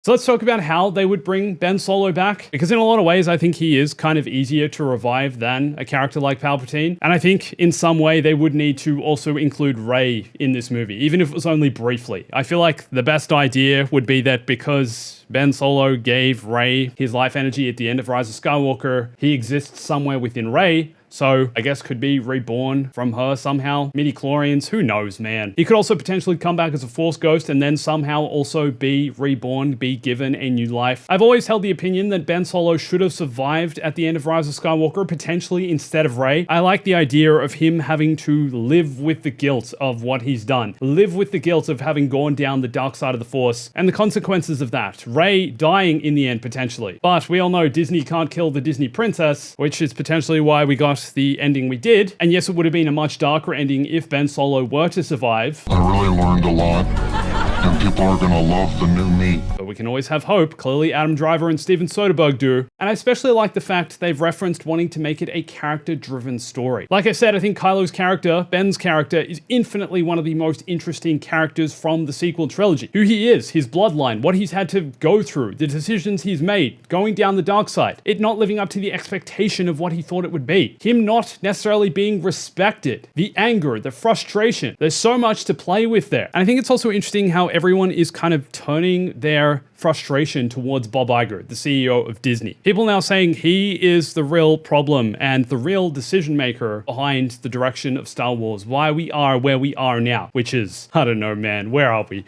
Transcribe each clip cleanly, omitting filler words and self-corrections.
So let's talk about how they would bring Ben Solo back, because in a lot of ways, I think he is kind of easier to revive than a character like Palpatine. And I think in some way they would need to also include Rey in this movie, even if it was only briefly. I feel like the best idea would be that because Ben Solo gave Rey his life energy at the end of Rise of Skywalker, he exists somewhere within Rey. So I guess could be reborn from her somehow. Midi-chlorians, who knows, man. He could also potentially come back as a Force ghost and then somehow also be reborn, be given a new life. I've always held the opinion that Ben Solo should have survived at the end of Rise of Skywalker, potentially instead of Rey. I like the idea of him having to live with the guilt of what he's done. Live with the guilt of having gone down the dark side of the Force and the consequences of that. Rey dying in the end, potentially. But we all know Disney can't kill the Disney princess, which is potentially why we got the ending we did. And yes, it would have been a much darker ending if Ben Solo were to survive. I really learned a lot, and people are gonna love the new me. But we can always have hope. Clearly Adam Driver and Steven Soderbergh do. And I especially like the fact they've referenced wanting to make it a character-driven story. Like I said, I think Kylo's character, Ben's character, is infinitely one of the most interesting characters from the sequel trilogy. Who he is, his bloodline, what he's had to go through, the decisions he's made, going down the dark side, it not living up to the expectation of what he thought it would be, him not necessarily being respected, the anger, the frustration. There's so much to play with there. And I think it's also interesting how everyone is kind of turning their frustration towards Bob Iger, the CEO of Disney. People now saying he is the real problem and the real decision maker behind the direction of Star Wars, why we are where we are now, which is, I don't know, man, where are we?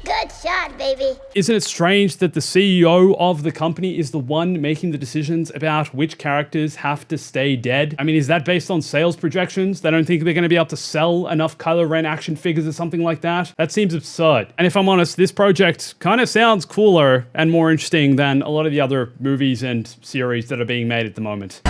Good shot, baby. Isn't it strange that the CEO of the company is the one making the decisions about which characters have to stay dead? I mean, is that based on sales projections? They don't think they're going to be able to sell enough Kylo Ren action figures or something like that? That seems absurd. And if I'm honest, this project kind of sounds cooler and more interesting than a lot of the other movies and series that are being made at the moment.